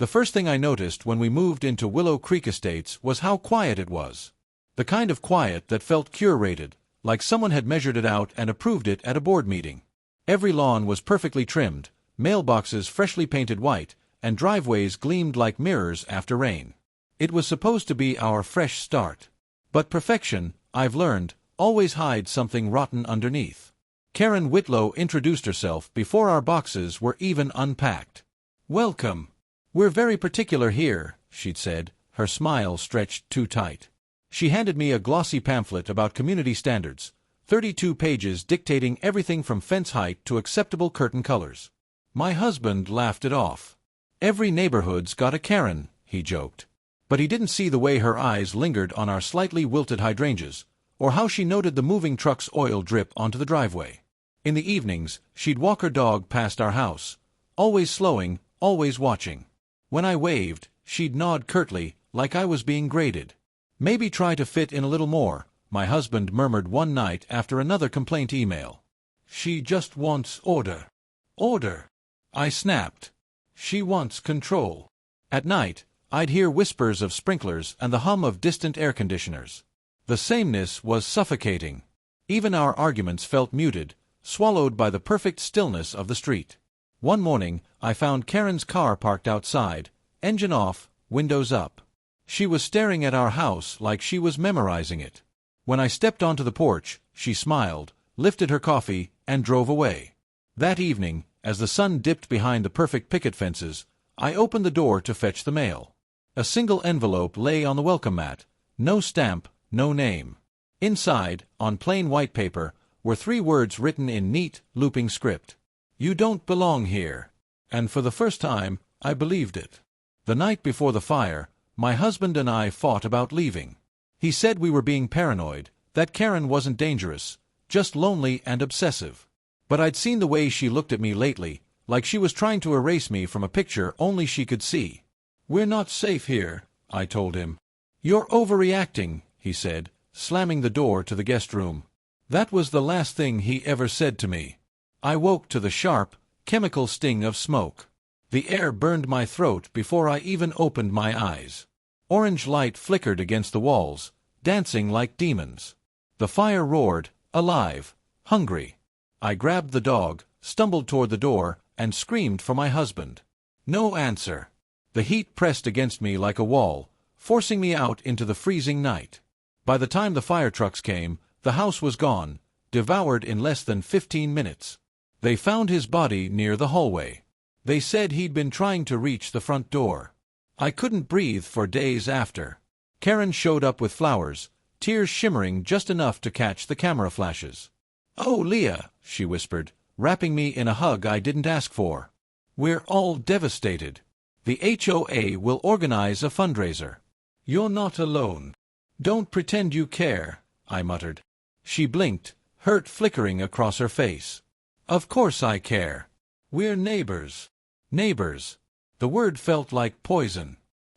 The first thing I noticed when we moved into Willow Creek Estates was how quiet it was. The kind of quiet that felt curated, like someone had measured it out and approved it at a board meeting. Every lawn was perfectly trimmed, mailboxes freshly painted white, and driveways gleamed like mirrors after rain. It was supposed to be our fresh start. But perfection, I've learned, always hides something rotten underneath. Karen Whitlow introduced herself before our boxes were even unpacked. "Welcome. We're very particular here," she'd said, her smile stretched too tight. She handed me a glossy pamphlet about community standards, 32 pages dictating everything from fence height to acceptable curtain colors. My husband laughed it off. "Every neighborhood's got a Karen," he joked. But he didn't see the way her eyes lingered on our slightly wilted hydrangeas, or how she noted the moving truck's oil drip onto the driveway. In the evenings, she'd walk her dog past our house, always slowing, always watching. When I waved, she'd nod curtly, like I was being graded. "Maybe try to fit in a little more," my husband murmured one night after another complaint email. "She just wants order." "Order?" I snapped. "She wants control." At night, I'd hear whispers of sprinklers and the hum of distant air conditioners. The sameness was suffocating. Even our arguments felt muted, swallowed by the perfect stillness of the street. One morning, I found Karen's car parked outside, engine off, windows up. She was staring at our house like she was memorizing it. When I stepped onto the porch, she smiled, lifted her coffee, and drove away. That evening, as the sun dipped behind the perfect picket fences, I opened the door to fetch the mail. A single envelope lay on the welcome mat, no stamp, no name. Inside, on plain white paper, were 3 words written in neat, looping script. "You don't belong here." And for the first time, I believed it. The night before the fire, my husband and I fought about leaving. He said we were being paranoid, that Karen wasn't dangerous, just lonely and obsessive. But I'd seen the way she looked at me lately, like she was trying to erase me from a picture only she could see. "We're not safe here," I told him. "You're overreacting," he said, slamming the door to the guest room. That was the last thing he ever said to me. I woke to the sharp, chemical sting of smoke. The air burned my throat before I even opened my eyes. Orange light flickered against the walls, dancing like demons. The fire roared, alive, hungry. I grabbed the dog, stumbled toward the door, and screamed for my husband. No answer. The heat pressed against me like a wall, forcing me out into the freezing night. By the time the fire trucks came, the house was gone, devoured in less than 15 minutes. They found his body near the hallway. They said he'd been trying to reach the front door. I couldn't breathe for days after. Karen showed up with flowers, tears shimmering just enough to catch the camera flashes. "Oh, Leah," she whispered, wrapping me in a hug I didn't ask for. "We're all devastated. The HOA will organize a fundraiser. You're not alone. Don't pretend you care," I muttered. She blinked, hurt flickering across her face. "Of course I care. We're neighbors." Neighbors. The word felt like poison.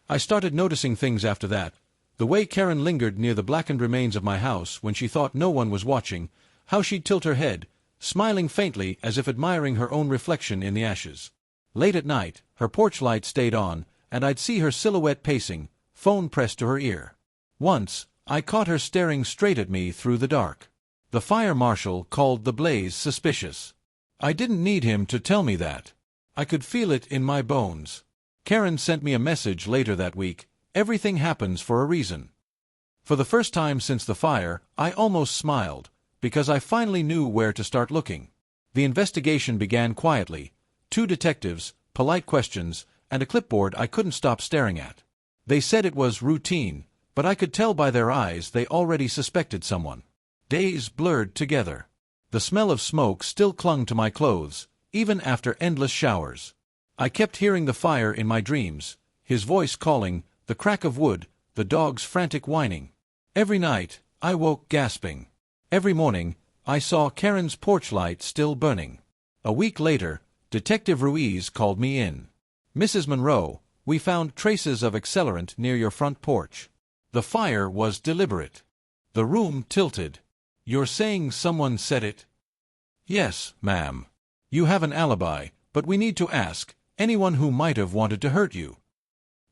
I started noticing things after that. The way Karen lingered near the blackened remains of my house when she thought no one was watching, how she'd tilt her head, smiling faintly as if admiring her own reflection in the ashes. Late at night, her porch light stayed on, and I'd see her silhouette pacing, phone pressed to her ear. Once, I caught her staring straight at me through the dark. The fire marshal called the blaze suspicious. I didn't need him to tell me that. I could feel it in my bones. Karen sent me a message later that week. Everything happens for a reason. For the first time since the fire, I almost smiled, because I finally knew where to start looking. The investigation began quietly. 2 detectives, polite questions, and a clipboard I couldn't stop staring at. They said it was routine, but I could tell by their eyes they already suspected someone. Days blurred together. The smell of smoke still clung to my clothes, even after endless showers. I kept hearing the fire in my dreams, his voice calling, the crack of wood, the dog's frantic whining. Every night, I woke gasping. Every morning, I saw Karen's porch light still burning. A week later, Detective Ruiz called me in. "Mrs. Monroe, we found traces of accelerant near your front porch. The fire was deliberate." The room tilted. "You're saying someone set it?" "Yes, ma'am. You have an alibi, but we need to ask, anyone who might have wanted to hurt you."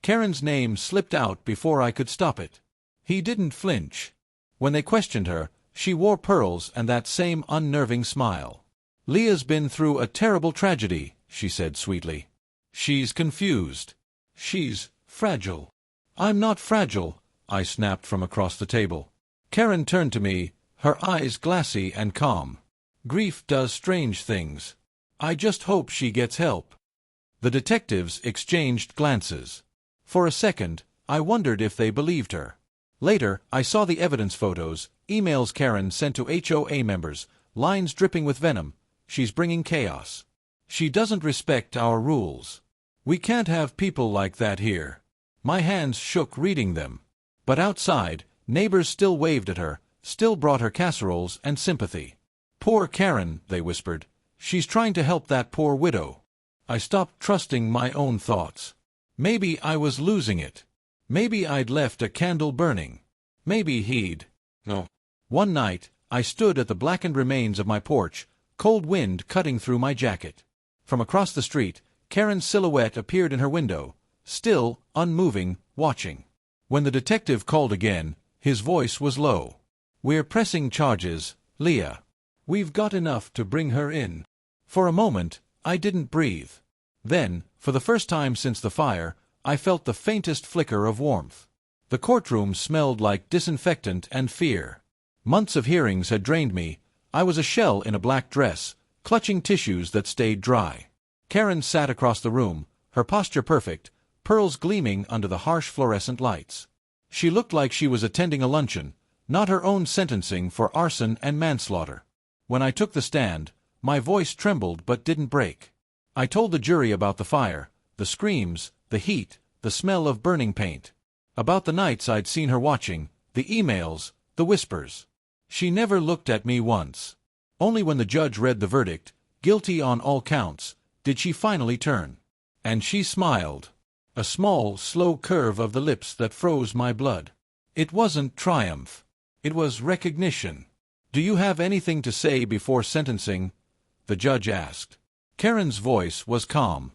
Karen's name slipped out before I could stop it. He didn't flinch. When they questioned her, she wore pearls and that same unnerving smile. "Leah's been through a terrible tragedy," she said sweetly. "She's confused. She's fragile." "I'm not fragile," I snapped from across the table. Karen turned to me, her eyes glassy and calm. "Grief does strange things. I just hope she gets help." The detectives exchanged glances. For a second, I wondered if they believed her. Later, I saw the evidence photos, emails Karen sent to HOA members, lines dripping with venom. "She's bringing chaos. She doesn't respect our rules. We can't have people like that here." My hands shook reading them. But outside, neighbors still waved at her, still brought her casseroles and sympathy. "Poor Karen," they whispered. "She's trying to help that poor widow." I stopped trusting my own thoughts. Maybe I was losing it. Maybe I'd left a candle burning. Maybe he'd. No. One night, I stood at the blackened remains of my porch, cold wind cutting through my jacket. From across the street, Karen's silhouette appeared in her window, still, unmoving, watching. When the detective called again, his voice was low. "We're pressing charges, Leah. We've got enough to bring her in." For a moment, I didn't breathe. Then, for the first time since the fire, I felt the faintest flicker of warmth. The courtroom smelled like disinfectant and fear. Months of hearings had drained me. I was a shell in a black dress, clutching tissues that stayed dry. Karen sat across the room, her posture perfect, pearls gleaming under the harsh fluorescent lights. She looked like she was attending a luncheon, not her own sentencing for arson and manslaughter. When I took the stand, my voice trembled but didn't break. I told the jury about the fire, the screams, the heat, the smell of burning paint. About the nights I'd seen her watching, the emails, the whispers. She never looked at me once. Only when the judge read the verdict, guilty on all counts, did she finally turn. And she smiled. A small, slow curve of the lips that froze my blood. It wasn't triumph. It was recognition. "Do you have anything to say before sentencing?" the judge asked. Karen's voice was calm.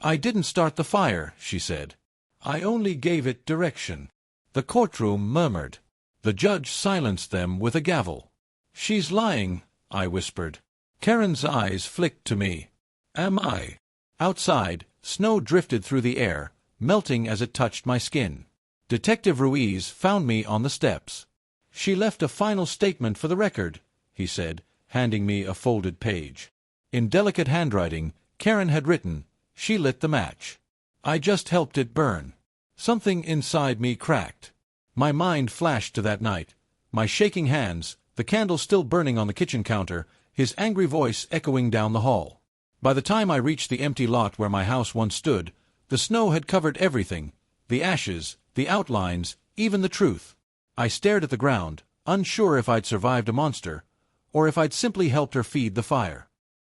"I didn't start the fire," she said. "I only gave it direction." The courtroom murmured. The judge silenced them with a gavel. "She's lying," I whispered. Karen's eyes flicked to me. "Am I?" Outside, snow drifted through the air, melting as it touched my skin. Detective Ruiz found me on the steps. "She left a final statement for the record," he said, handing me a folded page. In delicate handwriting, Karen had written, "She lit the match. I just helped it burn." Something inside me cracked. My mind flashed to that night, my shaking hands, the candle still burning on the kitchen counter, his angry voice echoing down the hall. By the time I reached the empty lot where my house once stood, the snow had covered everything, the ashes, the outlines, even the truth. I stared at the ground, unsure if I'd survived a monster, or if I'd simply helped her feed the fire.